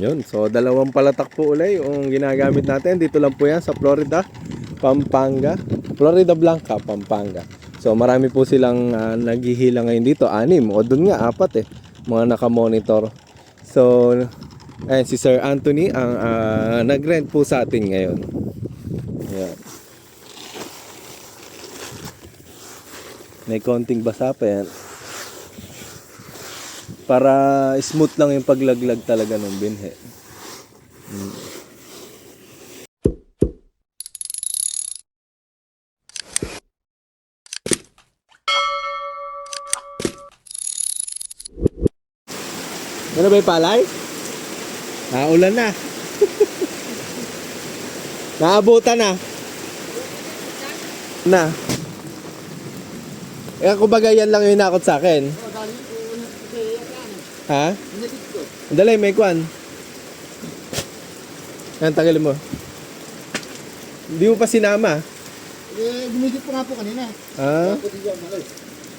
Yun, so dalawang palatak po ulit yung ginagamit natin. Dito lang po yan sa Florida, Pampanga. Florida Blanca, Pampanga. So marami po silang naghihila ngayon dito, 6 o doon nga 4 mga nakamonitor. So ayan, si Sir Anthony ang nag-rent po sa atin ngayon. Ayan. May konting basa pa yan. Para smooth lang yung paglaglag talaga ng binhe. Ano ba yung palay? Ulan na. Naabutan na. Na. Kumbaga yan lang yung hinakot sa akin. Ha? Dali, may kwan. Yan, tagalin mo. Hindi mo pa sinama. Gumigit pa nga po kanina.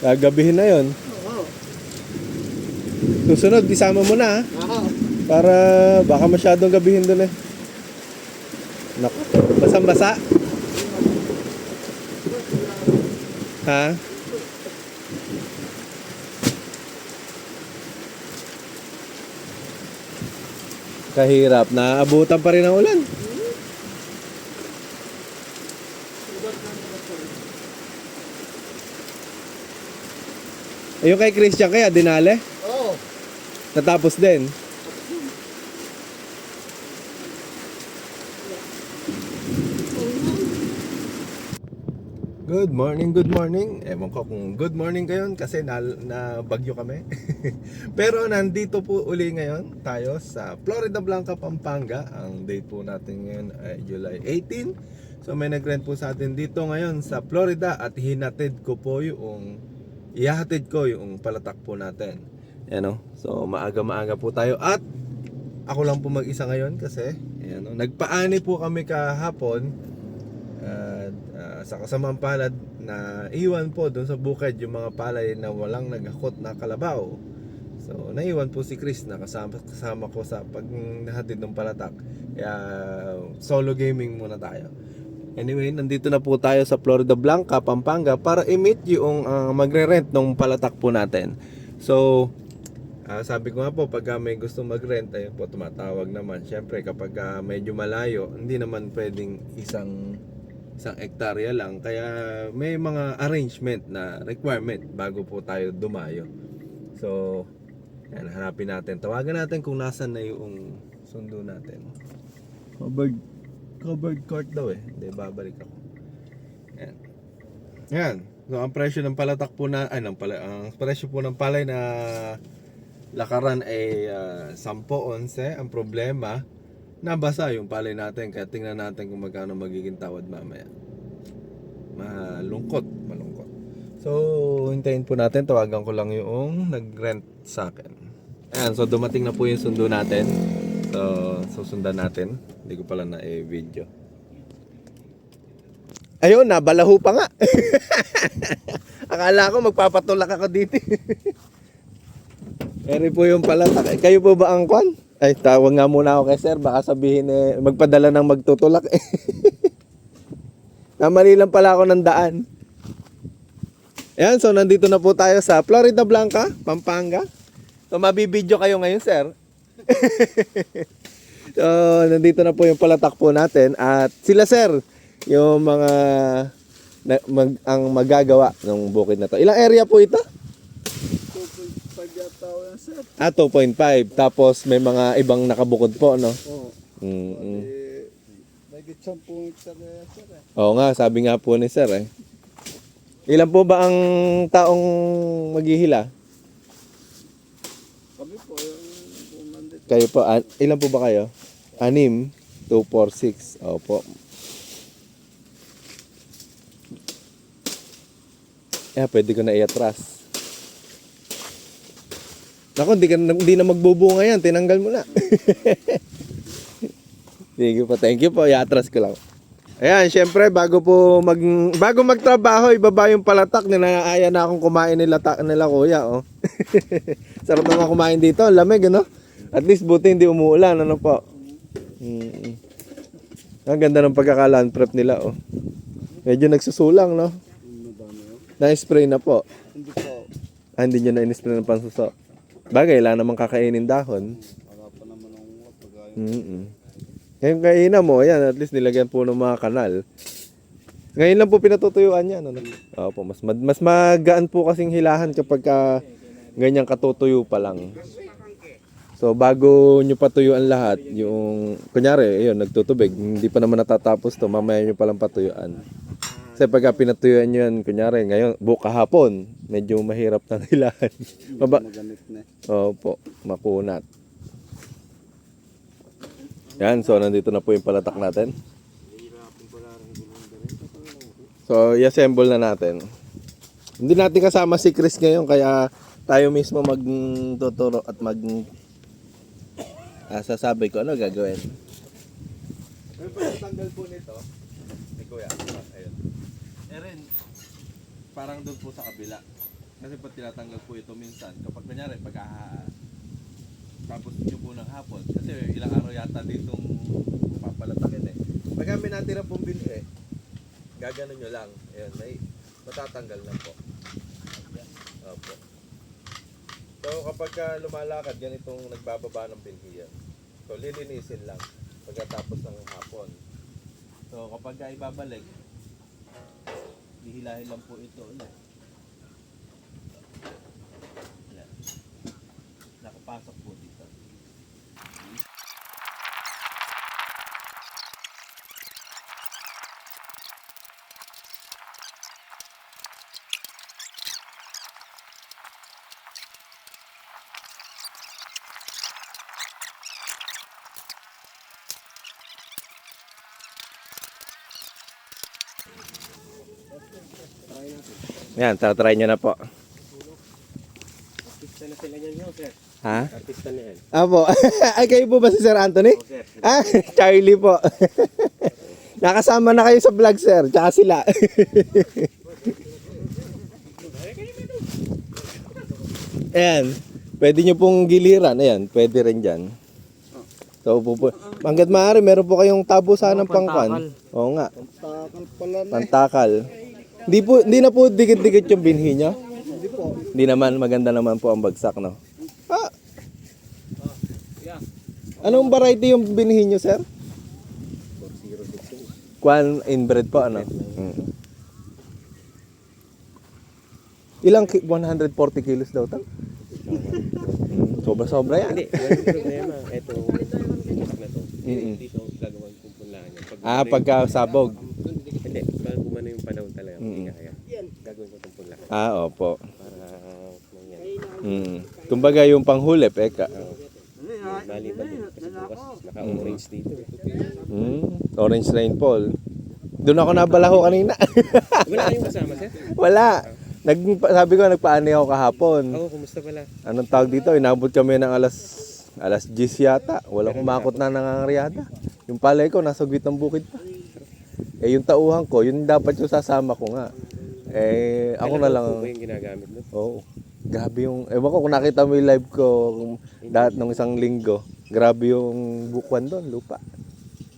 Gagabihin na yon. Oo. Susunod, isama mo na. Para baka masyadong gabihin doon eh. Naku, basang-basa. Ha? Kahirap, naabutan pa rin ang ulan. Yung kay Christian kaya, dinale? Oo. Natapos din. Good morning, good morning. Ewan ko kung good morning kayon kasi na bagyo kami. Pero nandito po uli ngayon tayo sa Florida Blanca, Pampanga. Ang date po natin ngayon ay July 18. So may nag-rent po sa atin dito ngayon sa Florida at ihahatid ko yung palatak po natin. Yan o. So maaga-maaga po tayo at ako lang po mag-isa ngayon kasi yan o. Nagpaani po kami kahapon. Sa kasamang palad na iwan po doon sa bukid yung mga palay na walang naghakot na kalabaw. So naiwan po si Chris na kasama ko sa paghahatid ng palatak. Kaya solo gaming muna tayo. Anyway, nandito na po tayo sa Florida Blanca, Pampanga para i-meet yung magre-rent ng palatak po natin. So sabi ko nga po, pag may gusto mag-rent, ayun po, tumatawag naman. Siyempre, kapag medyo malayo, hindi naman pwedeng isang hektarya lang. Kaya may mga arrangement na requirement bago po tayo dumayo. So, yan, hanapin natin. Tawagan natin kung nasan na yung sundo natin. Covered court daw eh. Hindi, babalik ako. Yan. Yan. So, ang presyo ng palatak po na, ang presyo po ng palay na lakaran ay 10-11. Ang problema, nabasa yung palay natin, kaya tingnan natin kung magkano magiging tawad mamaya. Malungkot. So hintayin po natin, tawagan ko lang yung nag-rent sa akin. Ayan, so dumating na po yung sundo natin. So susundan natin. Hindi ko pala na-video. Ayun, nabalahu pa nga. Akala ko magpapatulak ako dito. Eri po yung palatak. Kayo po ba ang kwan? Ay, tawag nga muna ako kay sir. Baka sabihin magpadala ng magtutulak eh. Namali lang pala ako ng daan. Ayan, so nandito na po tayo sa Florida Blanca, Pampanga. So mabibidyo kayo ngayon sir. So nandito na po yung palatak po natin. At sila sir, yung mga ang magagawa ng bukid na to. Ilang area po ito? 2.5. Tapos may mga ibang nakabukod po, no? Oo. May gitsang po hektarya sir eh. Oo nga, sabi nga po ni sir eh. Ilan po ba ang taong maghihila? Kami po yung nandito. Kayo po, ilan po ba kayo? 6, 2, 4, 6. Opo. Pwede ko na iatras. Ako, hindi na magbubunga yan. Tinanggal mo na. Sige po, thank you po. Iatras ko lang. Ayan, syempre, bago magtrabaho, ibaba yung palatak. Ninaaya na akong kumain nila kuya, oh. Sarap naman kumain dito. Lamig, ano? At least buti hindi umuulan, ano po? Mm. Ang ganda ng pagkaka-land prep nila, oh. Medyo nagsusulang, no? Na-spray na po. Hindi po. Hindi nyo na-spray ng pansuso. Bagay, lang naman kakainin dahon. Wala pa naman ang pagkain. Ngayon kainan mo, ayan, at least nilagyan po ng mga kanal. Ngayon lang po pinatutuyuan yan. Ano? Opo, mas magaan po kasing hilahan kapag ganyang katutuyo pa lang. So bago nyo patuyuan lahat, yung, kunyari, ayun, nagtutubig, hindi pa naman natatapos to, mamaya nyo palang patuyuan. Kasi pagka pinatuyuan nyo yan, kunyari, ngayon, kahapon, medyo mahirap ng hilahan. Maganit na. Opo, makunat. Yan, so nandito na po yung palatak natin. So, i-assemble na natin. Hindi natin kasama si Chris ngayon, kaya tayo mismo magtuturo at sasabi ko ano gagawin. Pero pagkatanggal po nito, ni Kuya, ayun. Rin, parang doon po sa kabila. Kasi pag tinatanggal po ito minsan, kapag kunyari, tapos nyo po ng hapon, kasi ilang araw yata ditong papalatakin eh. Pag kami natira pong binhi, gaganon nyo lang. Ayun, matatanggal na po. Opo. So kapag lumalakad, ganitong nagbababa ng binhi yan. So lilinisin lang pagkatapos ng hapon. So kapag ibabalik, hihilahin lang po ito ulit. Nakapasok po dito. Yan, try nyo na po. Artista na sila niyan yun, sir. Ha? Artista na yan. Apo. Ay, kayo po ba si Sir Anthony? Oo, sir. Ah, Charlie po. Nakasama na kayo sa vlog, sir. Tsaka sila. Ayan. Pwede nyo pong giliran. Ayan, pwede rin dyan. So, hanggat maaari, meron po kayong tabusan ng pangkan. Oo nga. Takal pala na. Pantakal. Hindi na po dikit-dikit yung binhi nyo. Hindi po. Hindi naman, maganda naman po ang bagsak, no? Ah. Anong variety yung binhi nyo, sir? 406. Kwan inbred po, ano? Ilang 140 kilos daw to? Sobra-sobra yan. Hindi, walang problema. Ito, bumak na to. Dito, gagawin kong punlaan niya. Pagka sabog. Hindi, pag kumano yung panahon talaga, hindi kaya. Gagawin ko itong punlaan. Opo. Para, nangyari. Kumbaga yung panghuli, peka. Maliban din. Kasi bukas, naka-orange dito. Orange rainfall. Doon ako nabalaho kanina. Wala kayong kasama, sir? Wala. Sabi ko, nagpaani ako kahapon. Oo, kumusta pala? Anong tawag dito? Inabot kami ng alas 10 yata. Walang kumakot na nangangaryada. Yung palay ko, nasa gitnang bukid pa. Yung tauhan ko, yun dapat yung sasama ko nga. Ako na lang. Ano yung ginagamit mo? Oo. Grabe yung, ewan ko kung nakita mo yung live ko nung isang linggo. Grabe yung bukwan doon, lupa.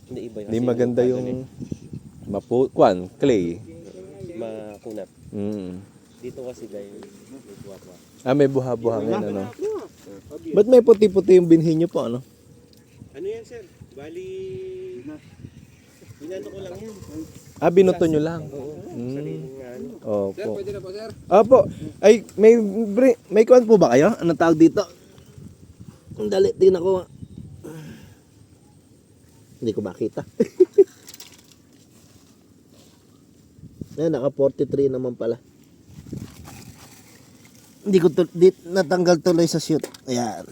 Hindi iba. Hindi maganda yung clay. Makunat. Dito kasi dahil may buwa-buwa. May buha-buha ngayon, ano? Ba't may puti-puti yung binhi nyo po, ano? Ano yan, sir? Bali, binano ko lang yan. Binuto nyo lang. Oo. Sariling ano. Opo. Pwede na po, sir? Opo. Ay, may kuwan po ba kayo? Anong tawag dito? Dali, tingnan ko. Hindi ko makita. Naka 43 naman pala. Hindi ko natanggal tuloy sa shoot. Ayan.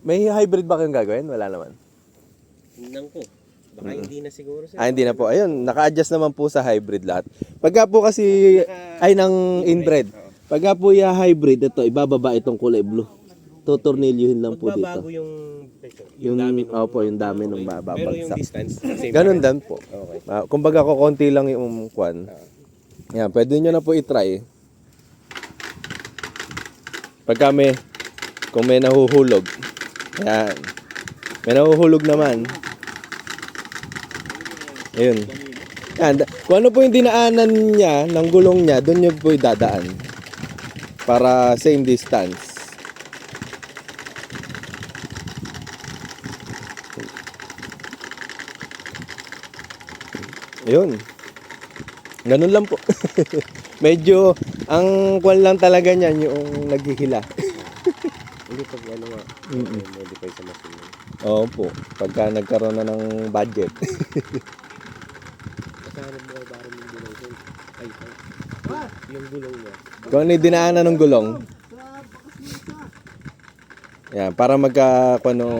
May hybrid ba kayong gagawin? Wala naman. Tingnan ko. Baka hindi na siguro, sir. Hindi na po. Ayun, naka-adjust naman po sa hybrid lahat. Pagka po kasi ay ng inbred. Pagka po hybrid, ito, ibababa itong kulay blue. Tutornilyuhin lang po dito. Magbabago yung pressure. Yung dami nung babagsak. Pero yung distance, same. Ganun din po. Okay. Kumbaga ko konti lang yung kwan. Yan, pwede nyo na po i-try. Pagka Kung may nahuhulog. Yan. May nahuhulog naman. Ayun. Yan. Kung ano po yung dinaanan niya, ng gulong niya, doon niya po dadaan. Para same distance. Ayun. Ganun lang po. Medyo, ang kwan lang talaga niyan yung naghihila. Hindi pag ano nga, Mm-mm. modify sa machine. Oo po. Pagka nagkaroon na ng budget. Kasama mo ay parang yung gulong ko. Ay, yung gulong niya. Kung ano yung dinaanan ng gulong. Yan, para magkakuan ng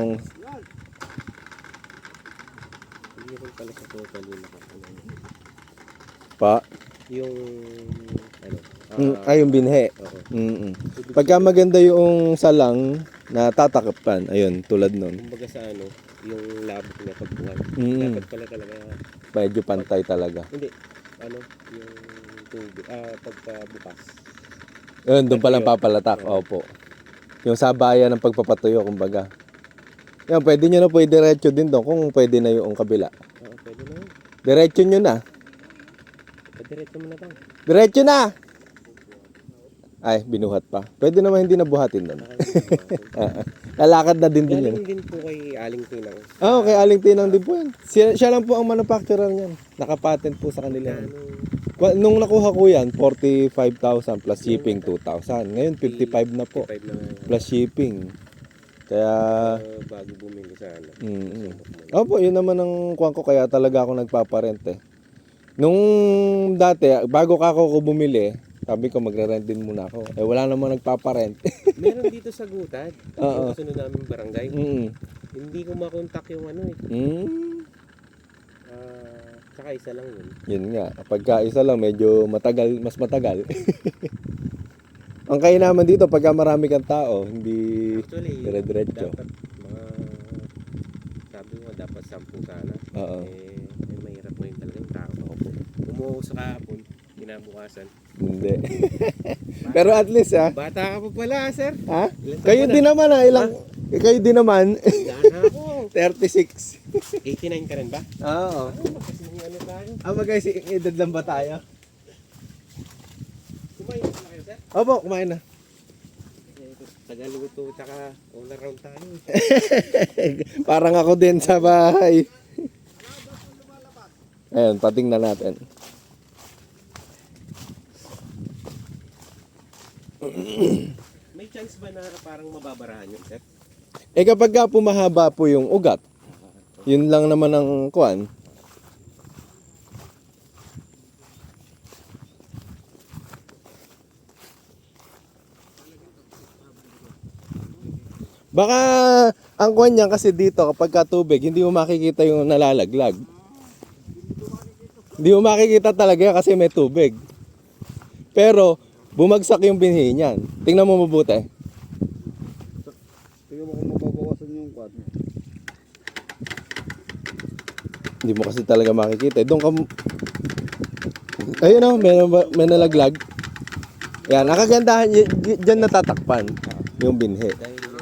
Hindi rin pala sa total yung nakakano. pa. Yung, ano, Ay, yung binhe. oo. Mm-mm. Pagka maganda yung salang na tatakapan, ayun, tulad nun. Kumbaga sa ano, yung labot niya pagbuhat. Mm. Dapat pala talaga, Medyo pantay talaga. hindi, ano, yung tubig, pagkabukas. Ayun, doon palang papalatak. Opo. Yung sabayan ng pagpapatuyo, kumbaga. Yan, pwede nyo na po i-diretso din doon kung pwede na yung kabila. Oo, pwede na yun. Diretso nyo na. Padiretso mo na tayo. Diretso na! Ay, binuhat pa. Pwede naman hindi nabuhatin doon. Lalakad na din yun. Galing din po kay Aling Tinang. Oo, kay Aling Tinang din po yan. Siya lang po ang manufacturer niyan. Nakapatent po sa kanila yan. Nung nakuha ko yan, 45,000 plus shipping 2,000. Ngayon, 55 na po. 5 na nga. Plus shipping. Kaya, Bago bumili sa ano. opo, yun naman ang kuwan ko. Kaya talaga ako nagpaparent eh. Nung dati, bago ako bumili, sabi ko magre-rent din muna ako. Eh, wala namang nagpaparent. Meron dito sa Gutad. Oo. Yung kasunod namin barangay. Mm. Hindi ko makontak yung ano eh. Tsaka isa lang yun. Yun nga, pagka isa lang medyo matagal, mas matagal. Ang kaya naman dito pagka marami kang tao, hindi Actually, dire-diretso. dapat mga, sabi mo dapat 10 sana. Oo. Mahirap mo yun talaga yung tao. Umuwi sa kahapon, kinabukasan. Hindi. Pero at least Bata ka pa pala, sir. ha? Ilan taon Kayo ka na? din naman ilang kayo din naman Daan ako. 36. 89 ka rin ba? Oo. Kasi ano tayo. Guys, edad lang ba tayo? Kumain na kayo, sir. Opo, kumain na. Tagaluto, tsaka all around tayo. Parang ako din sa bahay. Ayun, patingnan natin. May chance ba na parang mababarahan yun, sir? Eh kapag ka pumahaba po yung ugat, yun lang naman ang kuan. Baka ang kuan niyan kasi dito kapag ka tubig, hindi mo makikita yung nalalaglag. Hindi mo makikita talaga kasi may tubig. Pero bumagsak yung binhi niyan. Tingnan mo mabuti. Tingnan mo kung mababawasan yung kwan. Hindi mo kasi talaga makikita. Doon ka... Ayun o, may nalaglag. Yan, nakagandahan. Diyan natatakpan yung binhi. Dahil yung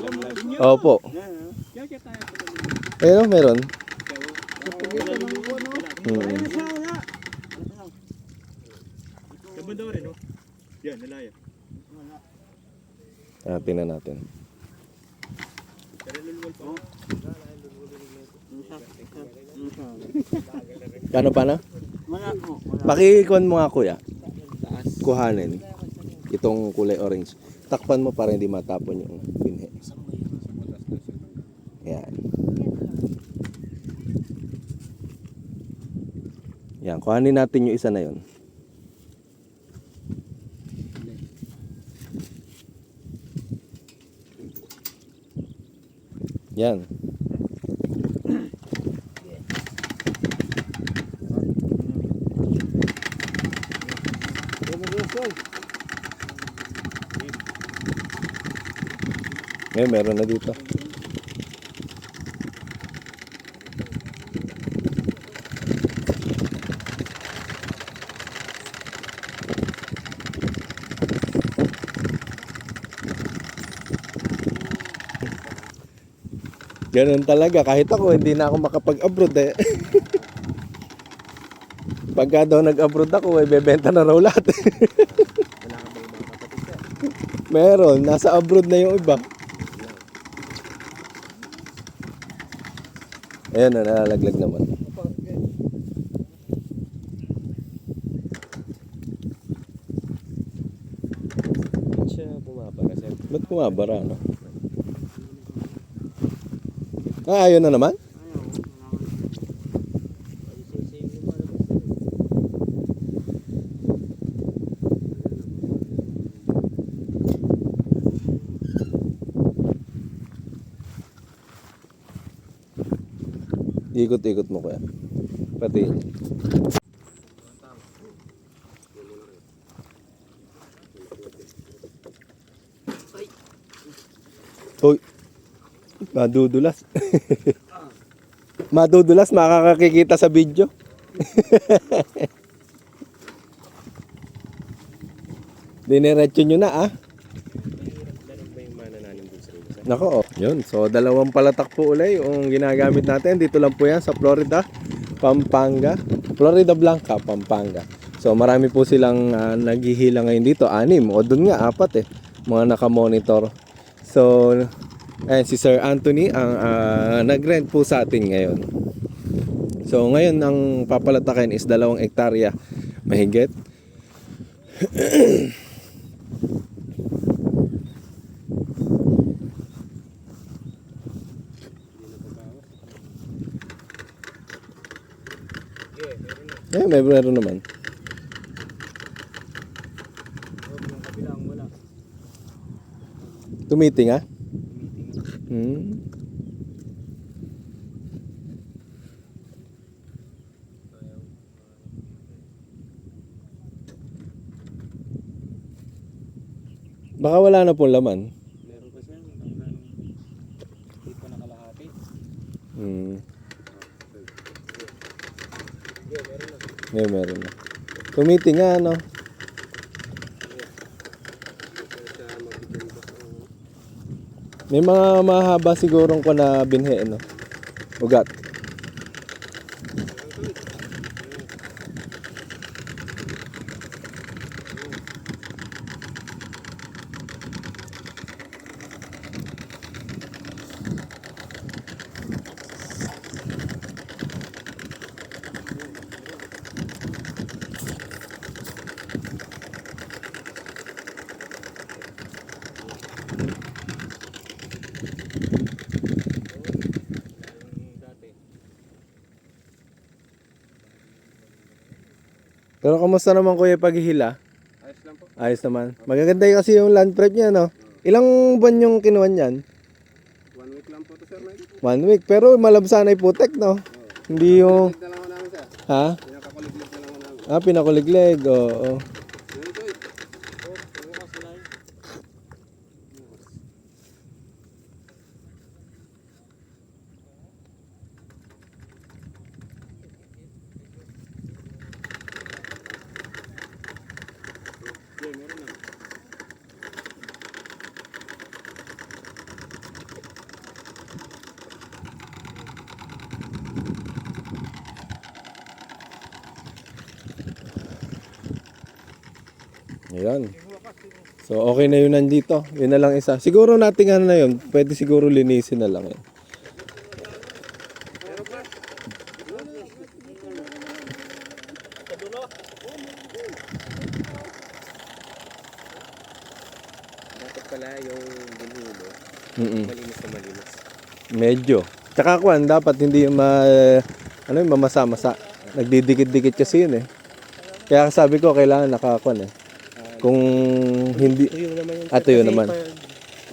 lamlag. Opo. Ayun o, meron. Kabanda rin, no? Yan, nalaya. Tingnan natin. Pero lulwal pa. Kano pa na? Wala po. Pakikuan mo nga kuya. Kuhanin. Itong kulay orange. Takpan mo para hindi matapon yung binhi. Yan. Yan, kuhanin natin yung isa na yun. Yan. Ngayon, meron na dito. Ganun talaga. Kahit ako, hindi na ako makapag-abroad eh. Pagka daw nag-abroad ako, bebenta na raw lahat. Wala ka bang mga kapatid ka? Meron, nasa abroad na yung iba. Ayan na, nalalaglag naman. Ba't siya bumabara, sir? Ba't bumabara, no? Ah, ayun na naman? Ikot-ikot mo kaya. Pati. Hoy. Madudulas. Madudulas, makakakikita sa video. Diniretso nyo na ah. Meron ba yung manananim dun sa Reyes? Nako, oh. Yun. So, dalawang palatak po ulay yung ginagamit natin. Dito lang po yan sa Florida, Pampanga. Florida Blanca, Pampanga. So, marami po silang naghihila ngayon dito. 6 o dun nga, 4 eh. Mga nakamonitor. So, ayan, si Sir Anthony ang nag-rent po sa atin ngayon. So, ngayon ang papalatakin is 2 hektarya mahigit. Eh, meron naman. Yung kabilang wala. Tumiting ah? Hmm. Baka wala na pong laman. Meron pa siya. Hindi pa nakalahati. Hmm. Meron na. Tumiting nga, no? May mga mahaba sigurong ko na binhe, no? Ugat. Pero kamusta naman kuya paghihila? Ayos lang po. Ayos naman. Magaganda kasi yung land prep niya, no? Ilang buwan yung kinuha niyan? 1 week lang po to sir, Mike. 1 week. Pero malabsanay putek, no? Hindi yung... Kuliglig na lang ho namin sir. Ha? Pinakakuliglig na lang ho namin. Ah, pinakuliglig. Oo. Yun ito eh. Bukas na lang. Meron na. Ayan. So, okay na yun nandito. Yun na lang isa. Siguro nating ano na yun. Pwede siguro linisin na lang yun. Dapat pala yung binhulo, malinis na malinis. Medyo. Tsaka kwan, dapat hindi yung ano yung mamasa-masa. Nagdidikit-dikit kasi yun eh. Kaya sabi ko, kailangan nakakwan eh. Kung hindi... Tuyo naman yun. Tuyo naman.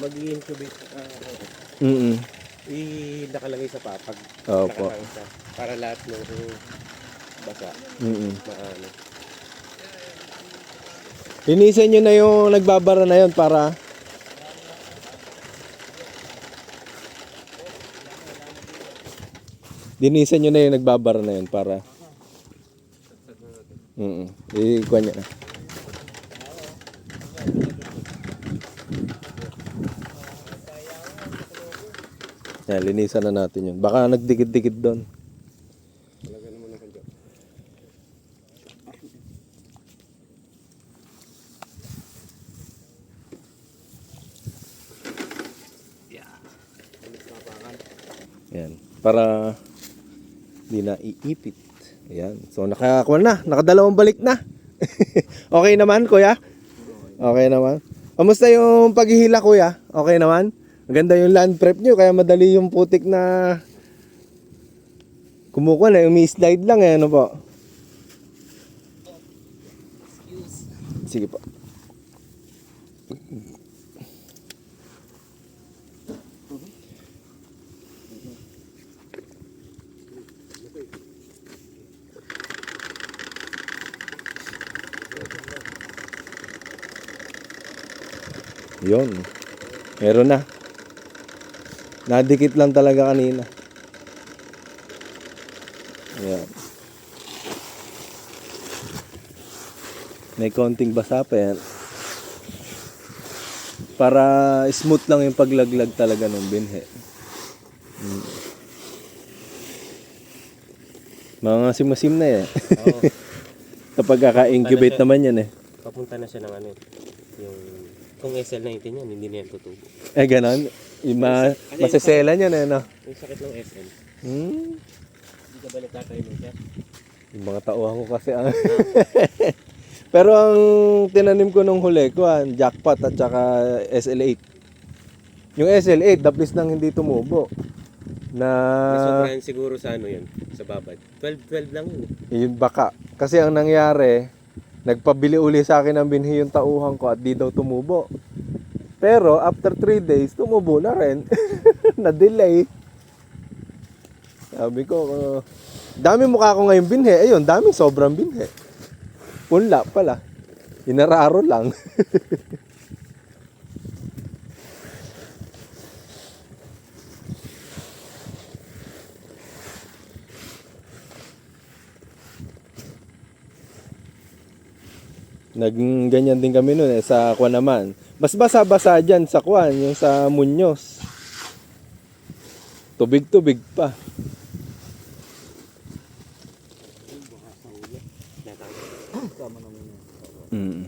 Mag-incubate, nakalagay sa papag. Opo. Nakatang siya. Para lahat ng basa, maano. Linisin nyo na yung nagbabara na yun para... Linisin nyo na yung nagbabara na yun para... Ikuha nyo na. Ayan, linisan na natin yun. Baka nagdikit-dikit doon. Talaga naman ang kanya. Ayan. Para di na iipit. Ayan. So nakakuha na. Nakadalawang balik na. Okay naman, kuya? Okay naman. Kamusta yung paghihila, kuya? Okay naman? Maganda yung land prep nyo. Kaya madali yung putik na kumukuha na. Umi-slide lang eh. Ano po? Sige po. Yun. Meron na. Nadikit lang talaga kanina. Ayan. May konting basa pa yan. Para smooth lang yung paglaglag talaga ng binhe. Mga simasim na eh. Oo. Kapag kaka-incubate naman yan eh. Papunta na siya ng ano, yung kung SL19 yan, hindi na yan tutubo. Eh ganon. Yung maseselan yan eh no. Yung sakit ng SL, Hmm. hindi ka ba nagkakainom siya? Yung mga tauhan ko kasi ang pero ang tinanim ko nung huli ko, jackpot at saka SL8. Yung SL8, daplis nang hindi tumubo. Na Sobrahan siguro sa ano yun, sa babad. 12 lang yun. yun baka. Kasi ang nangyari, nagpabili uli sa akin ng binhi yung tauhan ko at di daw tumubo. Pero after 3 days, tumubo na rin. Na-delay. Sabi ko, dami mukha ko ngayon binhi. Ayun, dami sobrang binhi. Punla pala. Inararo lang. Naging ganyan din kami noon sa Kwan naman. Mas basa-basa dyan sa Kwan, yung sa Muñoz. Tubig-tubig pa. Tama naman yun. Mm.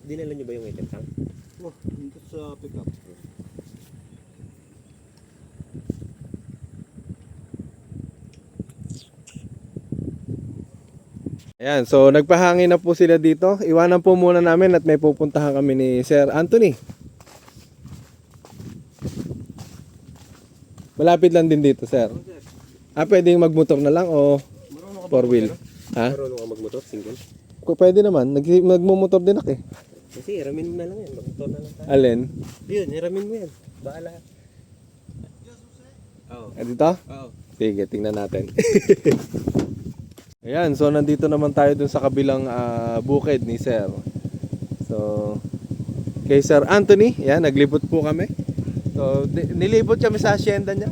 Dinala niyo ba yung item tank? Oh, dito sa pick up. Ayan, so nagpahangin na po sila dito. Iwanan po muna namin at may pupuntahan kami ni Sir Anthony. Malapit lang din dito, Sir. Pwedeng magmotor na lang o four wheel? Ha? Marunong ka magmotor, single? Pwede naman. Nagmumotor din ako eh. Kasi iramin mo na lang yan, magmotor na lang tayo. Alin? Yun, iramin mo yan. Bahala. Oo. Dito? Oo. Sige, tingnan natin. Ayan, so nandito naman tayo dun sa kabilang bukid ni Sir. So, kay Sir Anthony, yan, naglibot po kami. So, nilibot kami sa hacienda niya.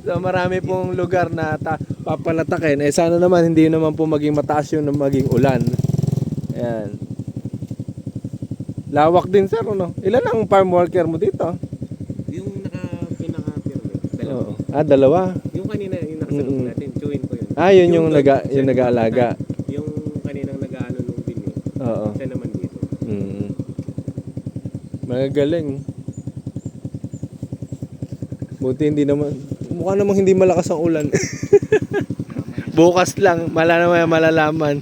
So, marami pong lugar na papalatakin. Eh, sana naman, hindi naman po maging mataas yun na maging ulan. Ayan. Lawak din, Sir, ano? Ilan ang farm worker mo dito? Yung pinaka-pyramid, dalawa. Oo. Dalawa. Yung kanina, yung nakasalubong natin, chewin ko yun. Yun yung doon, nag-aalaga. Yung kaninang nag-aano nung binyo, Oo. siya naman dito. Magagaling. Buti hindi naman, mukha namang hindi malakas ang ulan. Bukas lang, malalaman.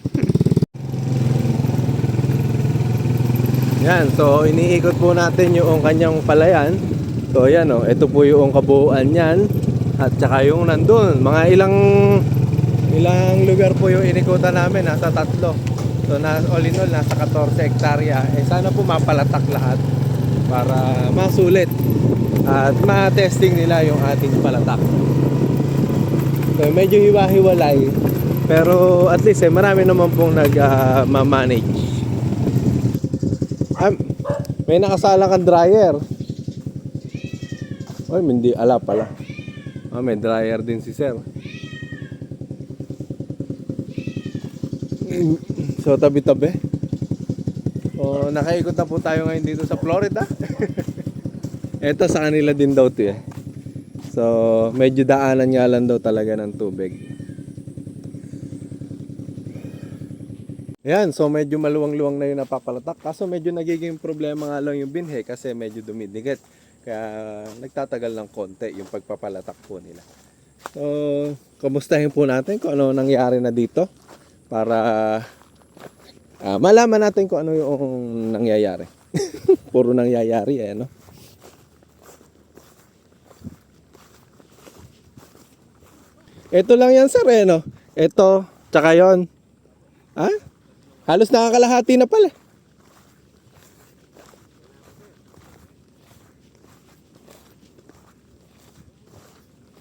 Yan, so iniikot po natin yung kanyang palayan. So yan o, ito po yung kabuuan yan. At saka yung nandun, mga ilang lugar po yung inikutan namin, nasa 3. So all in all, nasa 14 hektarya. Sana po mapalatak lahat para masulit at ma-testing nila yung ating palatak. So medyo hiwa-hiwalay, pero at least marami naman pong nag-manage. May nakasala kang dryer. Ay, hindi ala pala. May dryer din si Sir. So tabi-tabi. Nakaikot na po tayo ngayon dito sa Florida. Ito sa kanila din daw to eh. So, medyo daanan nga lang daw talaga ng tubig. Yan, so medyo maluwang-luwang na yung napapalatak. Kaso medyo nagiging problema nga lang yung binhe kasi medyo dumidikit. Kaya nagtatagal ng konti yung pagpapalatak po nila. So, kamustahin po natin kung ano nangyari na dito para malaman natin kung ano yung nangyayari. Puro nangyayari eh, no? Ito lang yan, sir, eh, no? Ito, tsaka yon. Ha? Halos nakakalahati na pala.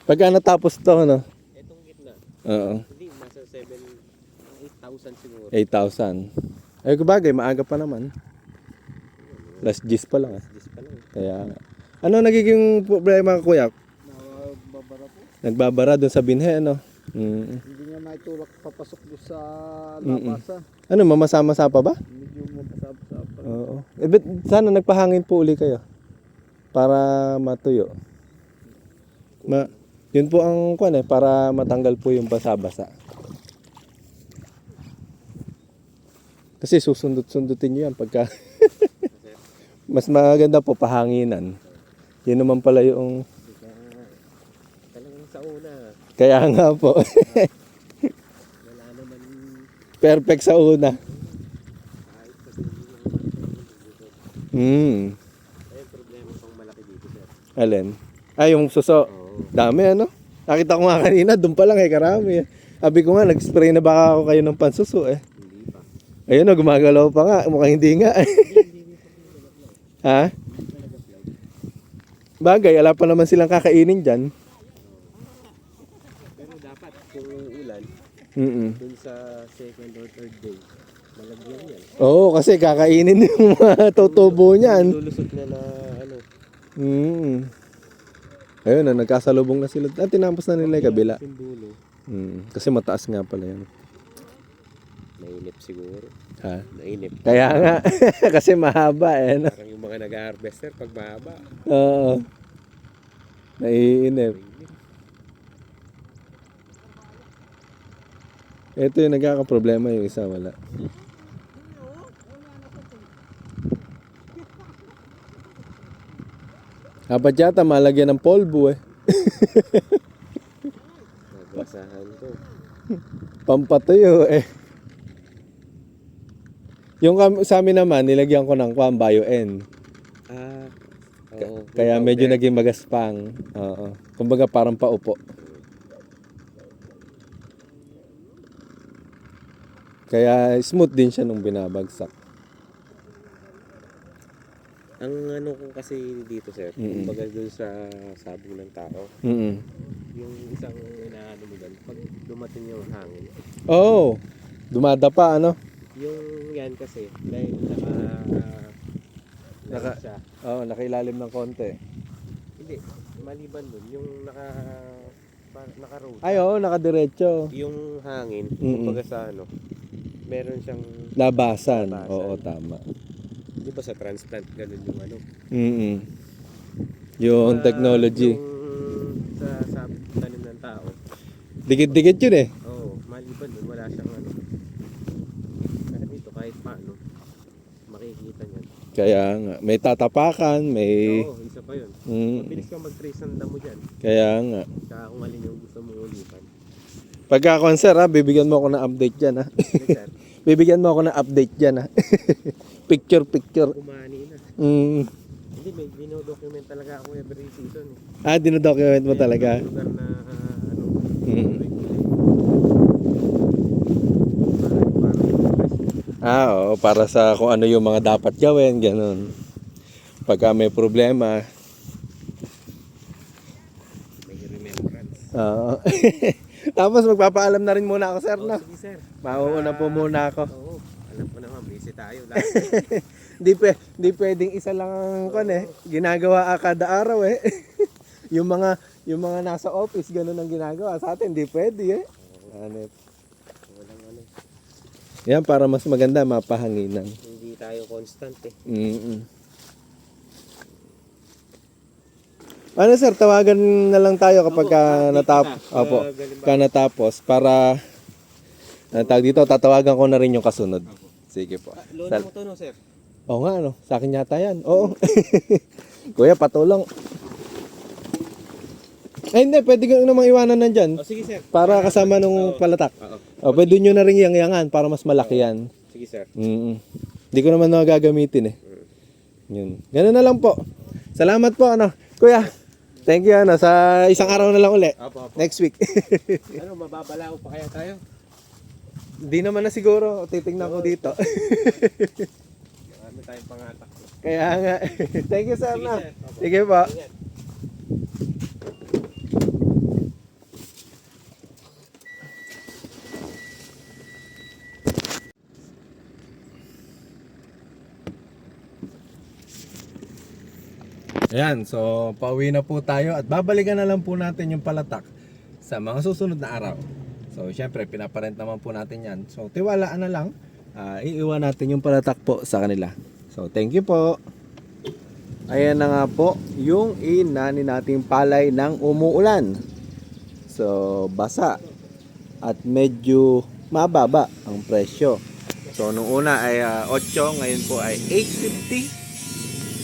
Pagka natapos to, no? Itong gitna, Oo, hindi, nasa 8,000 siguro. 8,000. Ay, kubagay, maaga pa naman. Last G's pa lang. Dis pa lang. Kaya, ano nagiging problema, kuya? Nababara po. Nagbabara dun sa binhe, no? Hindi nga naitulak papasok doon sa labasa. Ano, mamasama-sa pa ba? Medyo mapasap-sap. Oo. Eh, but sana nagpahangin po uli kayo. Para matuyo. Yun po ang kwan eh, para matanggal po yung basa-basa. Kasi susundot-sundutin nyo yan pagka... Mas maganda po pahanginan. Yun naman pala yung... Talagang sa una, Kaya nga po. wala naman Perfect sa una. kahit kasi yung ay problema pang malaki dito, sir. Alin? Ay, yung suso. Oo. Dami ano? Nakita ko nga kanina, doon pa lang eh, karami. Sabi ko nga, nag-spray na baka ako kayo ng pansuso eh. Hindi pa. Ayun o, gumagalaw pa nga. Mukhang hindi nga. Ha? Bagay, ala pa naman silang kakainin dyan. Pero dapat kung ulan, dun sa second or third day, malagyan yan. Oo, kasi kakainin yung mga tutubo niyan. Lulusot na na ano. Ayun na, nagkasalubong na sila. Tinapos na nila yung kabila. Yung dulo. Kasi mataas nga pala yan. Nainip siguro. Ha? Nainip. Kaya nga, kasi mahaba eh. No? Parang yung mga nag-harvester pag mahaba. Oo. Naiinip. Ito yung nagkakaproblema, yung isa wala. Dapat yata malagyan ng polvo eh. Nagbasahan ko. Pampatuyo eh. Yung sa amin naman, nilagyan ko ng Bio-N. Oo. Kaya medyo naging magaspang. Oo. Kumbaga parang paupo. Kaya smooth din siya nung binabagsak. Ang ano ko kasi dito, sir, kumbaga doon sa sabong ng tao, yung isang inaano mo doon, pag dumating yung hangin, Oo. Dumadapa ano? yung yan kasi, dahil naka siya, Nakailalim ng konti. hindi, maliban doon, yung naka-road, Ay, oo, nakadiretso. yung hangin, kumbaga sa ano, meron siyang, Labasan. Labasan. Oo, tama. di ba sa transplant, ganun yung ano, Yung technology. yung sa tanim ng tao, Dikit-dikit yun eh. oo, maliban doon, wala siyang ano, pero dito kahit paano, makikita niyan. Kaya nga, may tatapakan, may... Oo, isa pa yun. Mm, Mabilis kang mag-trace ng damo dyan. kaya nga. Kaya kung alin yung gusto mong ulipan. Pagka sir ha, bibigyan mo ako ng update dyan ha. Hindi, sir, Bibigyan mo ako ng update dyan ha. Picture. kumani na. Hindi, may dino-document talaga ako every season. Dinodocument mo talaga. May lugar na ano, Oo, para sa kung ano yung mga dapat gawin, ganun. Pagka may problema. may remembrance. Oo. Tapos magpapaalam na rin muna ako, sir, Oh, no? sige, sir. Mauuna po muna ako. Oo, alam ko naman, busy tayo. Lahat. Di pwedeng isa lang ang kon eh. Ginagawa kada araw eh. yung mga nasa office ganun ang ginagawa. Sa atin di pwede eh. Ano? Walang ano, Yan para mas maganda mapahanginan. hindi tayo constant eh. Ano sir, tawagan na lang tayo kapag Opo, opo, galing ba? ka natapos para tawag dito, tatawagan ko na rin yung kasunod. Sige po. Lola mo to no, sir? Oo nga, ano, sa akin yata yan. Oo. Kuya, patulong. Ay, hindi, pwede ko namang iwanan nandyan. Sige, sir. Para kasama nung palatak. Oo. Pwede nyo na rin yang-yangan para mas malaki yan. Sige, sir. Hindi ko naman gagamitin eh. Yun. Ganun na lang po. Salamat po, ano. Kuya, thank you, ano. Sa isang araw na lang uli. Opo. Next week. Ano, mababalao pa kaya tayo? Hindi naman na siguro. Titingnan ko dito. Marami tayong pangatak. Kaya nga. Thank you, sir. Sige, Na. sir. Opo. Sige po. Ingat. Ayan, so pauwi na po tayo at babalikan na lang po natin yung palatak sa mga susunod na araw. So syempre pinaparent naman po natin yan. So tiwalaan na lang, iiwan natin yung palatak po sa kanila. So thank you po. Ayan na nga po yung inani nating palay ng umuulan. So basa at medyo mababa ang presyo. So nung una ay 8, ngayon po ay 8.50.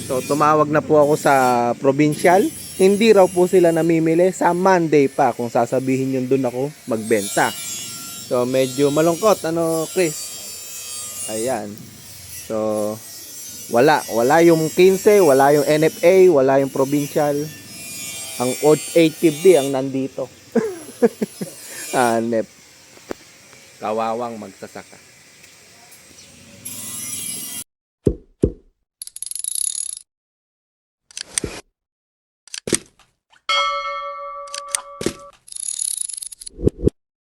So tumawag na po ako sa provincial. Hindi raw po sila namimili sa Monday pa kung sasabihin yun doon ako magbenta. So medyo malungkot, ano Chris? Ayan. So wala yung 15, wala yung NFA, wala yung provincial. Ang 850 ang nandito. Hanep. Kawawang magsasaka.